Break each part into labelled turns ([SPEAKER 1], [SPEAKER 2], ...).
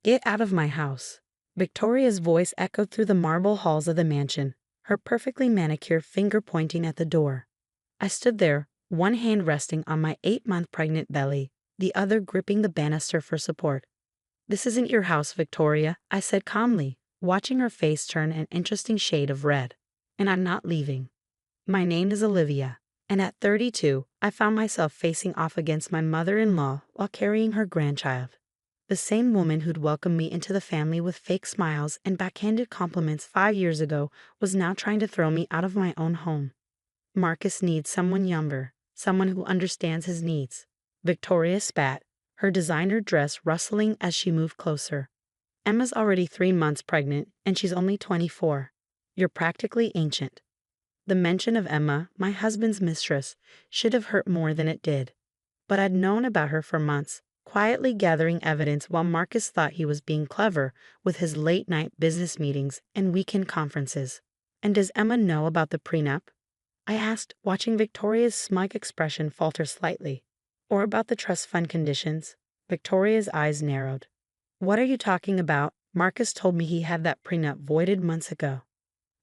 [SPEAKER 1] Get out of my house. Victoria's voice echoed through the marble halls of the mansion, her perfectly manicured finger pointing at the door. I stood there, one hand resting on my 8-month pregnant belly, the other gripping the banister for support. This isn't your house, Victoria, I said calmly, watching her face turn an interesting shade of red. And I'm not leaving. My name is Olivia, and at 32, I found myself facing off against my mother-in-law while carrying her grandchild. The same woman who'd welcomed me into the family with fake smiles and backhanded compliments 5 years ago was now trying to throw me out of my own home. Marcus needs someone younger, someone who understands his needs. Victoria spat, her designer dress rustling as she moved closer. Emma's already 3 months pregnant, and she's only 24. You're practically ancient. The mention of Emma, my husband's mistress, should have hurt more than it did. But I'd known about her for months, quietly gathering evidence while Marcus thought he was being clever with his late-night business meetings and weekend conferences. And does Emma know about the prenup? I asked, watching Victoria's smug expression falter slightly. Or about the trust fund conditions? Victoria's eyes narrowed. What are you talking about? Marcus told me he had that prenup voided months ago.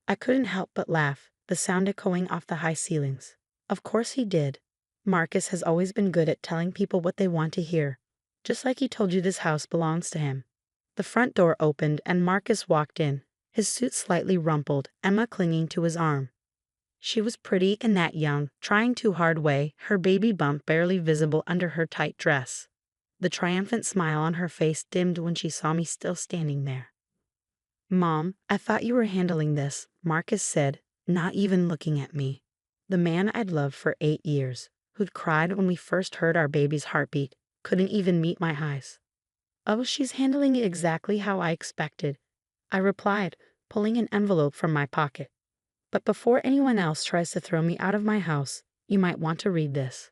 [SPEAKER 1] I couldn't help but laugh, the sound echoing off the high ceilings. Of course he did. Marcus has always been good at telling people what they want to hear. Just like he told you this house belongs to him. The front door opened and Marcus walked in, his suit slightly rumpled, Emma clinging to his arm. She was pretty and that young, trying too hard way, her baby bump barely visible under her tight dress. The triumphant smile on her face dimmed when she saw me still standing there. Mom, I thought you were handling this, Marcus said, not even looking at me. The man I'd loved for 8 years, who'd cried when we first heard our baby's heartbeat, couldn't even meet my eyes. Oh, she's handling it exactly how I expected, I replied, pulling an envelope from my pocket. But before anyone else tries to throw me out of my house, you might want to read this.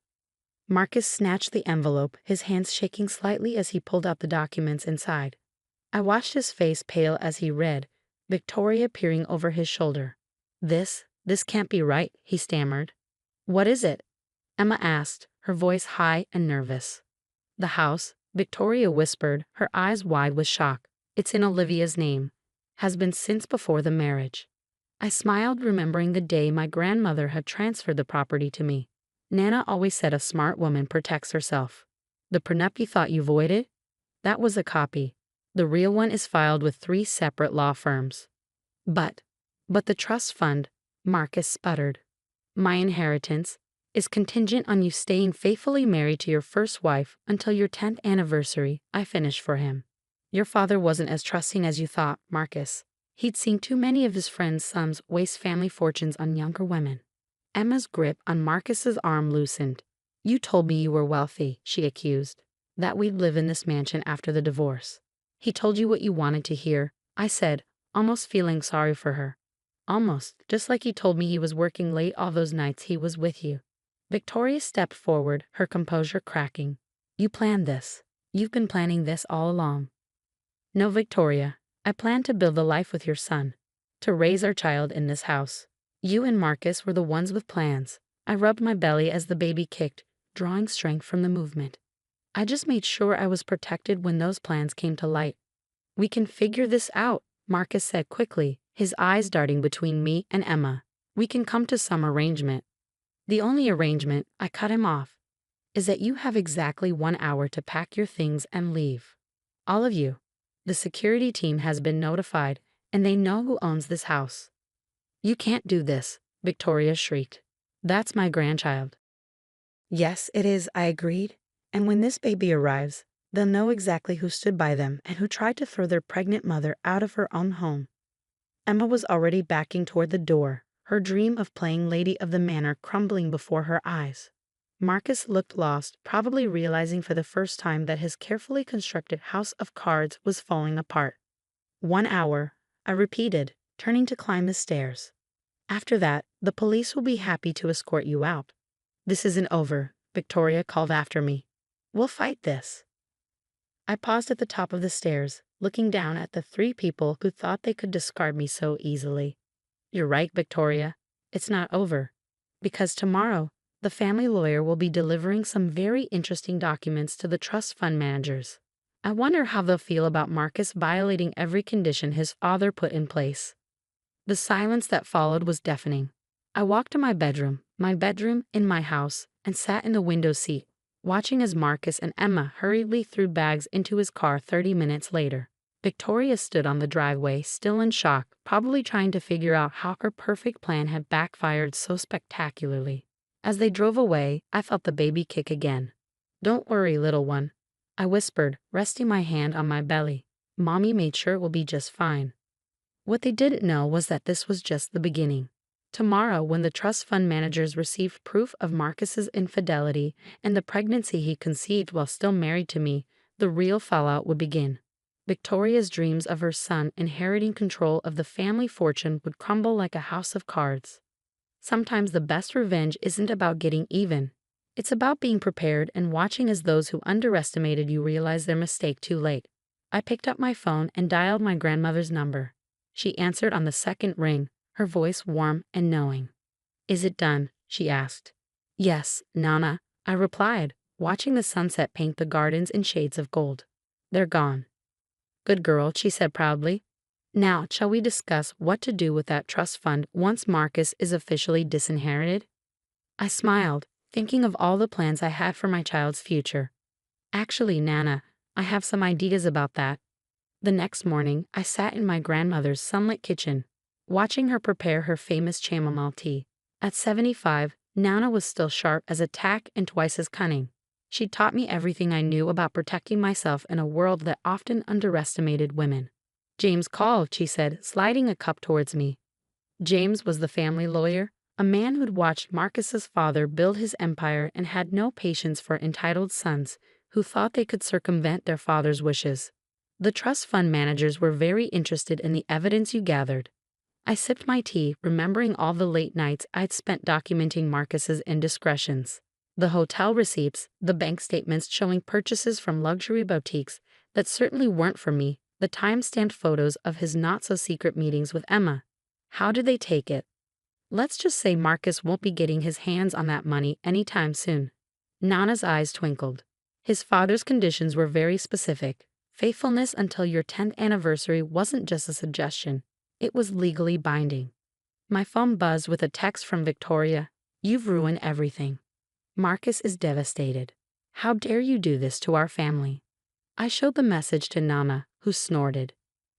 [SPEAKER 1] Marcus snatched the envelope, his hands shaking slightly as he pulled out the documents inside. I watched his face pale as he read, Victoria peering over his shoulder. This can't be right, he stammered. What is it? Emma asked, her voice high and nervous. The house, Victoria whispered, her eyes wide with shock. It's in Olivia's name. Has been since before the marriage. I smiled, remembering the day my grandmother had transferred the property to me. Nana always said a smart woman protects herself. The prenup you thought you voided? That was a copy. The real one is filed with 3 separate law firms. But the trust fund, Marcus sputtered. My inheritance is contingent on you staying faithfully married to your first wife until your 10th anniversary, I finished for him. Your father wasn't as trusting as you thought, Marcus. He'd seen too many of his friends' sons waste family fortunes on younger women. Emma's grip on Marcus's arm loosened. You told me you were wealthy, she accused. That we'd live in this mansion after the divorce. He told you what you wanted to hear, I said, almost feeling sorry for her. Almost, just like he told me he was working late all those nights he was with you. Victoria stepped forward, her composure cracking. You planned this. You've been planning this all along. No, Victoria. I planned to build a life with your son. To raise our child in this house. You and Marcus were the ones with plans. I rubbed my belly as the baby kicked, drawing strength from the movement. I just made sure I was protected when those plans came to light. We can figure this out, Marcus said quickly, his eyes darting between me and Emma. We can come to some arrangement. The only arrangement, I cut him off, is that you have exactly 1 hour to pack your things and leave. All of you. The security team has been notified, and they know who owns this house. You can't do this, Victoria shrieked. That's my grandchild. Yes, it is, I agreed. And when this baby arrives, they'll know exactly who stood by them and who tried to throw their pregnant mother out of her own home. Emma was already backing toward the door, her dream of playing Lady of the Manor crumbling before her eyes. Marcus looked lost, probably realizing for the first time that his carefully constructed house of cards was falling apart. 1 hour, I repeated, turning to climb the stairs. After that, the police will be happy to escort you out. This isn't over, Victoria called after me. We'll fight this. I paused at the top of the stairs, looking down at the 3 people who thought they could discard me so easily. You're right, Victoria. It's not over. Because tomorrow, the family lawyer will be delivering some very interesting documents to the trust fund managers. I wonder how they'll feel about Marcus violating every condition his father put in place. The silence that followed was deafening. I walked to my bedroom in my house, and sat in the window seat, watching as Marcus and Emma hurriedly threw bags into his car 30 minutes later. Victoria stood on the driveway, still in shock, probably trying to figure out how her perfect plan had backfired so spectacularly. As they drove away, I felt the baby kick again. "Don't worry, little one," I whispered, resting my hand on my belly. "Mommy made sure it will be just fine." What they didn't know was that this was just the beginning. Tomorrow, when the trust fund managers received proof of Marcus's infidelity and the pregnancy he conceived while still married to me, the real fallout would begin. Victoria's dreams of her son inheriting control of the family fortune would crumble like a house of cards. Sometimes the best revenge isn't about getting even. It's about being prepared and watching as those who underestimated you realize their mistake too late. I picked up my phone and dialed my grandmother's number. She answered on the second ring, her voice warm and knowing. "Is it done?" she asked. "Yes, Nana," I replied, watching the sunset paint the gardens in shades of gold. "They're gone." "Good girl," she said proudly. "Now, shall we discuss what to do with that trust fund once Marcus is officially disinherited?" I smiled, thinking of all the plans I had for my child's future. "Actually, Nana, I have some ideas about that." The next morning, I sat in my grandmother's sunlit kitchen, watching her prepare her famous chamomile tea. At 75, Nana was still sharp as a tack and twice as cunning. She taught me everything I knew about protecting myself in a world that often underestimated women. "James called," she said, sliding a cup towards me. James was the family lawyer, a man who'd watched Marcus's father build his empire and had no patience for entitled sons who thought they could circumvent their father's wishes. "The trust fund managers were very interested in the evidence you gathered." I sipped my tea, remembering all the late nights I'd spent documenting Marcus's indiscretions. The hotel receipts, the bank statements showing purchases from luxury boutiques that certainly weren't for me, the time-stamped photos of his not-so-secret meetings with Emma. How did they take it? Let's just say Marcus won't be getting his hands on that money anytime soon. Nana's eyes twinkled. His father's conditions were very specific. Faithfulness until your 10th anniversary wasn't just a suggestion. It was legally binding. My phone buzzed with a text from Victoria. "You've ruined everything. Marcus is devastated. How dare you do this to our family?" I showed the message to Nana, who snorted.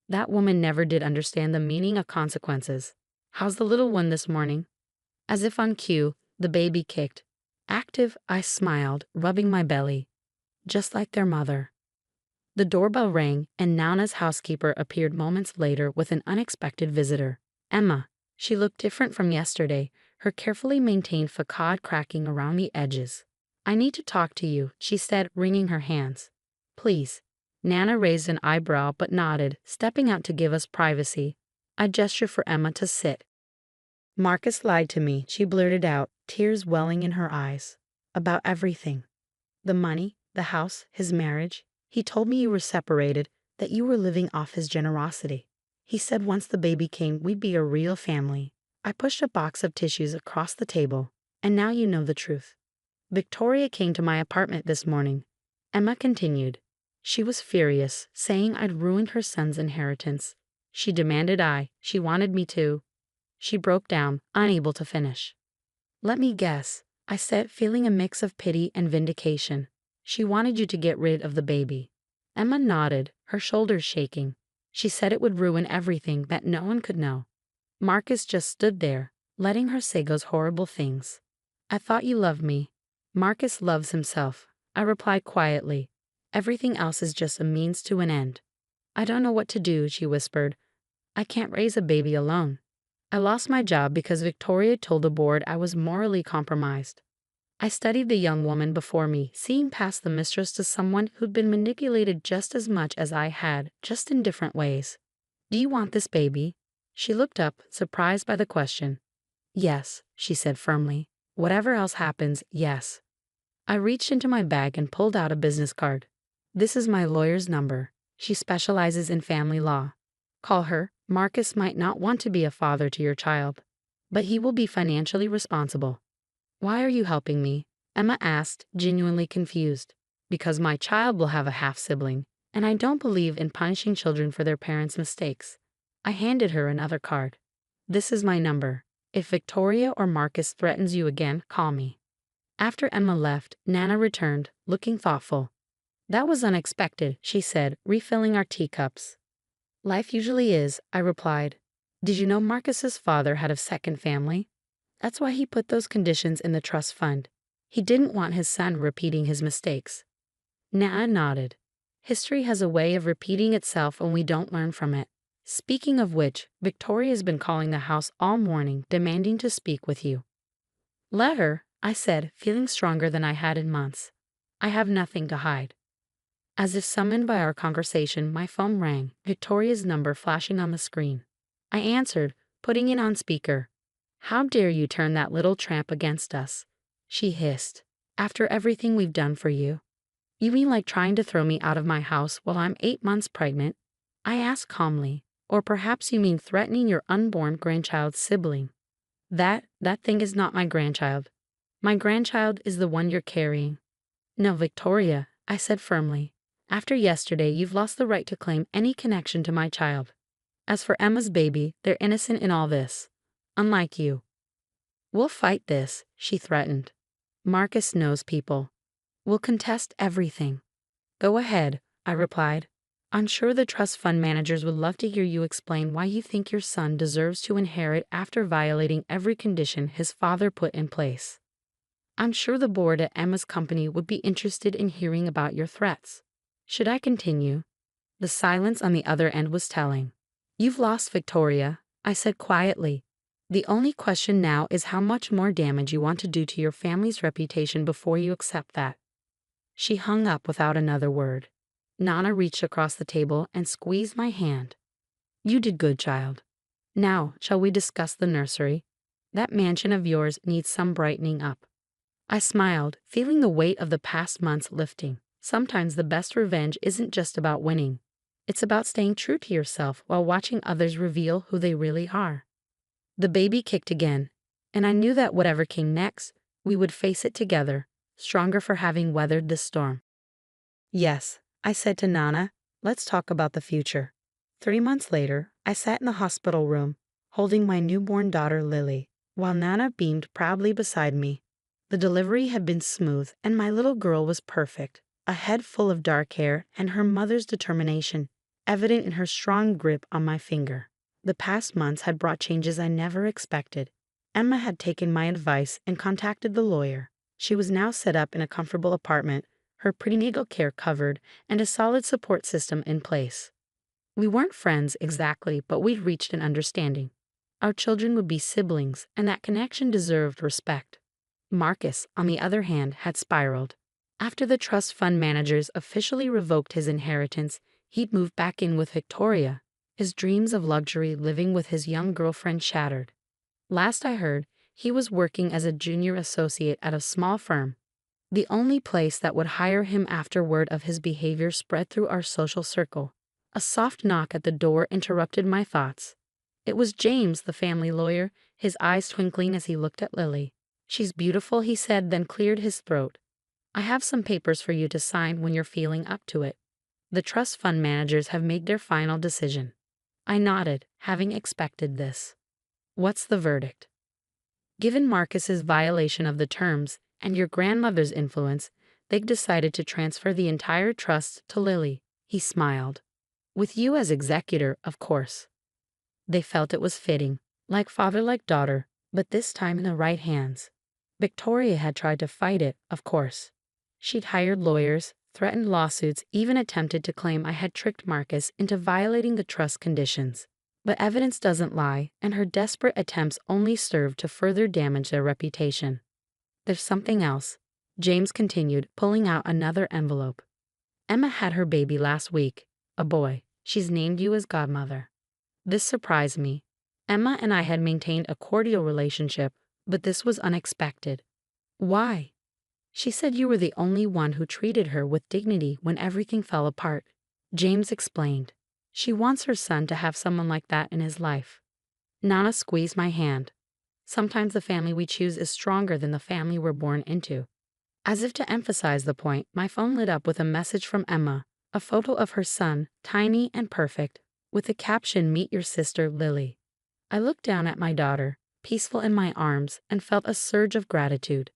[SPEAKER 1] That woman never did understand the meaning of consequences. "How's the little one this morning?" As if on cue, the baby kicked. "Active," I smiled, rubbing my belly. "Just like their mother." The doorbell rang, and Nana's housekeeper appeared moments later with an unexpected visitor. Emma. She looked different from yesterday, her carefully maintained facade cracking around the edges. "I need to talk to you," she said, wringing her hands. "Please." Nana raised an eyebrow but nodded, stepping out to give us privacy. I gestured for Emma to sit. "Marcus lied to me," she blurted out, tears welling in her eyes. "About everything. The money, the house, his marriage. He told me you were separated, that you were living off his generosity. He said once the baby came, we'd be a real family." I pushed a box of tissues across the table. "And now you know the truth. Victoria came to my apartment this morning." Emma continued. "She was furious, saying I'd ruined her son's inheritance. She demanded she wanted me to." She broke down, unable to finish. "Let me guess," I said, feeling a mix of pity and vindication. "She wanted you to get rid of the baby." Emma nodded, her shoulders shaking. "She said it would ruin everything, that no one could know." Marcus just stood there, letting her say those horrible things. "I thought you loved me." "Marcus loves himself," I replied quietly. "Everything else is just a means to an end." "I don't know what to do," she whispered. "I can't raise a baby alone. I lost my job because Victoria told the board I was morally compromised." I studied the young woman before me, seeing past the mistress to someone who'd been manipulated just as much as I had, just in different ways. "Do you want this baby?" She looked up, surprised by the question. "Yes," she said firmly. "Whatever else happens, yes." I reached into my bag and pulled out a business card. "This is my lawyer's number. She specializes in family law. Call her. Marcus might not want to be a father to your child, but he will be financially responsible." "Why are you helping me?" Emma asked, genuinely confused. "Because my child will have a half-sibling, And I don't believe in punishing children for their parents' mistakes. I handed her another card. This is my number. If Victoria or Marcus threatens you again, call me. After Emma left, Nana returned, looking thoughtful. That was unexpected, she said, refilling our teacups. Life usually is, I replied. Did you know Marcus's father had a second family? That's why he put those conditions in the trust fund. He didn't want his son repeating his mistakes. Nana nodded. History has a way of repeating itself when we don't learn from it. Speaking of which, Victoria's been calling the house all morning, demanding to speak with you. Let her, I said, feeling stronger than I had in months. I have nothing to hide. As if summoned by our conversation, my phone rang, Victoria's number flashing on the screen. I answered, putting it on speaker. How dare you turn that little tramp against us? She hissed. After everything we've done for you. You mean like trying to throw me out of my house while I'm 8 months pregnant? I asked calmly. Or perhaps you mean threatening your unborn grandchild's sibling. That thing is not my grandchild. My grandchild is the one you're carrying. No, Victoria, I said firmly. After yesterday, you've lost the right to claim any connection to my child. As for Emma's baby, they're innocent in all this. Unlike you. We'll fight this, she threatened. Marcus knows people. We'll contest everything. Go ahead, I replied. I'm sure the trust fund managers would love to hear you explain why you think your son deserves to inherit after violating every condition his father put in place. I'm sure the board at Emma's company would be interested in hearing about your threats. Should I continue? The silence on the other end was telling. You've lost, Victoria, I said quietly. The only question now is how much more damage you want to do to your family's reputation before you accept that. She hung up without another word. Nana reached across the table and squeezed my hand. You did good, child. Now, shall we discuss the nursery? That mansion of yours needs some brightening up. I smiled, feeling the weight of the past months lifting. Sometimes the best revenge isn't just about winning. It's about staying true to yourself while watching others reveal who they really are. The baby kicked again, and I knew that whatever came next, we would face it together, stronger for having weathered this storm. Yes, I said to Nana, let's talk about the future. 3 months later, I sat in the hospital room, holding my newborn daughter Lily, while Nana beamed proudly beside me. The delivery had been smooth, and my little girl was perfect, a head full of dark hair and her mother's determination, evident in her strong grip on my finger. The past months had brought changes I never expected. Emma had taken my advice and contacted the lawyer. She was now set up in a comfortable apartment, her prenatal care covered, and a solid support system in place. We weren't friends exactly, but we'd reached an understanding. Our children would be siblings, and that connection deserved respect. Marcus, on the other hand, had spiraled. After the trust fund managers officially revoked his inheritance, he'd moved back in with Victoria, his dreams of luxury living with his young girlfriend shattered. Last I heard, he was working as a junior associate at a small firm, the only place that would hire him after word of his behavior spread through our social circle. A soft knock at the door interrupted my thoughts. It was James, the family lawyer, his eyes twinkling as he looked at Lily. She's beautiful, he said, then cleared his throat. I have some papers for you to sign when you're feeling up to it. The trust fund managers have made their final decision. I nodded, having expected this. What's the verdict? Given Marcus's violation of the terms and your grandmother's influence, they've decided to transfer the entire trust to Lily. He smiled. With you as executor, of course. They felt it was fitting, like father like daughter, but this time in the right hands. Victoria had tried to fight it, of course. She'd hired lawyers, threatened lawsuits, even attempted to claim I had tricked Marcus into violating the trust conditions. But evidence doesn't lie, and her desperate attempts only served to further damage their reputation. There's something else, James continued, pulling out another envelope. Emma had her baby last week, a boy. She's named you as godmother. This surprised me. Emma and I had maintained a cordial relationship, but this was unexpected. Why? She said you were the only one who treated her with dignity when everything fell apart. James explained. She wants her son to have someone like that in his life. Nana squeezed my hand. Sometimes the family we choose is stronger than the family we're born into. As if to emphasize the point, my phone lit up with a message from Emma, A photo of her son, tiny and perfect, with the caption, "Meet your sister, Lily." I looked down at my daughter, peaceful in my arms, and felt a surge of gratitude.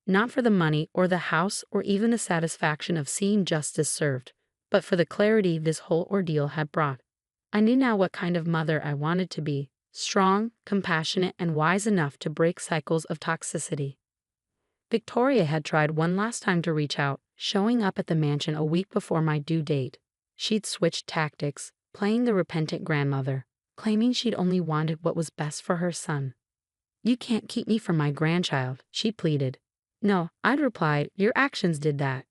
[SPEAKER 1] Not for the money or the house or even the satisfaction of seeing justice served, but for the clarity this whole ordeal had brought. I knew now what kind of mother I wanted to be: strong, compassionate, and wise enough to break cycles of toxicity. Victoria had tried one last time to reach out, showing up at the mansion a week before my due date. She'd switched tactics, playing the repentant grandmother, claiming she'd only wanted what was best for her son. "You can't keep me from my grandchild," she pleaded. "No," I'd replied, "your actions did that.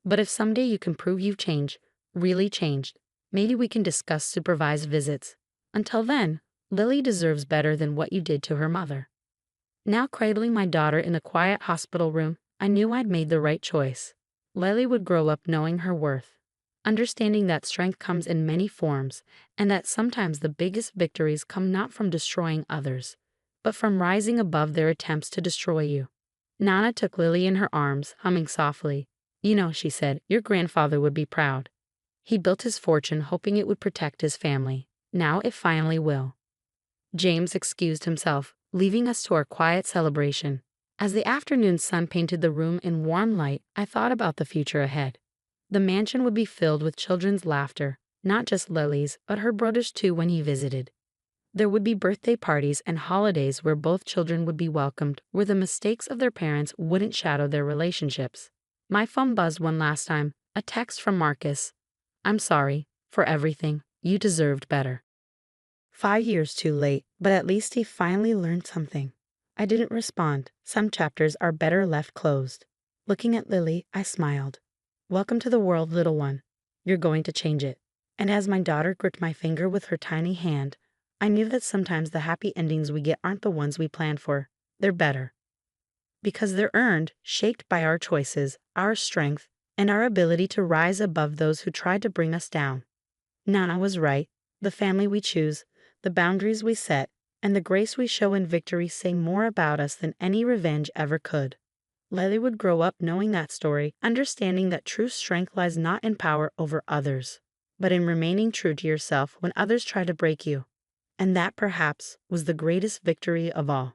[SPEAKER 1] But if someday you can prove you've changed, really changed, maybe we can discuss supervised visits. Until then, Lily deserves better than what you did to her mother." Now cradling my daughter in the quiet hospital room, I knew I'd made the right choice. Lily would grow up knowing her worth, understanding that strength comes in many forms, and that sometimes the biggest victories come not from destroying others, but from rising above their attempts to destroy you. Nana took Lily in her arms, humming softly. "You know," she said, "your grandfather would be proud. He built his fortune hoping it would protect his family. Now it finally will." James excused himself, leaving us to our quiet celebration. As the afternoon sun painted the room in warm light, I thought about the future ahead. The mansion would be filled with children's laughter, not just Lily's, but her brother's too when he visited. There would be birthday parties and holidays where both children would be welcomed, where the mistakes of their parents wouldn't shadow their relationships. My phone buzzed one last time, a text from Marcus. "I'm sorry for everything. You deserved better." 5 years too late, but at least he finally learned something. I didn't respond. Some chapters are better left closed. Looking at Lily, I smiled. "Welcome to the world, little one. You're going to change it." And as my daughter gripped my finger with her tiny hand, I knew that sometimes the happy endings we get aren't the ones we planned for. They're better. Because they're earned, shaped by our choices, our strength, and our ability to rise above those who tried to bring us down. Nana was right. The family we choose, the boundaries we set, and the grace we show in victory say more about us than any revenge ever could. Lily would grow up knowing that story, understanding that true strength lies not in power over others, but in remaining true to yourself when others try to break you. And that perhaps was the greatest victory of all.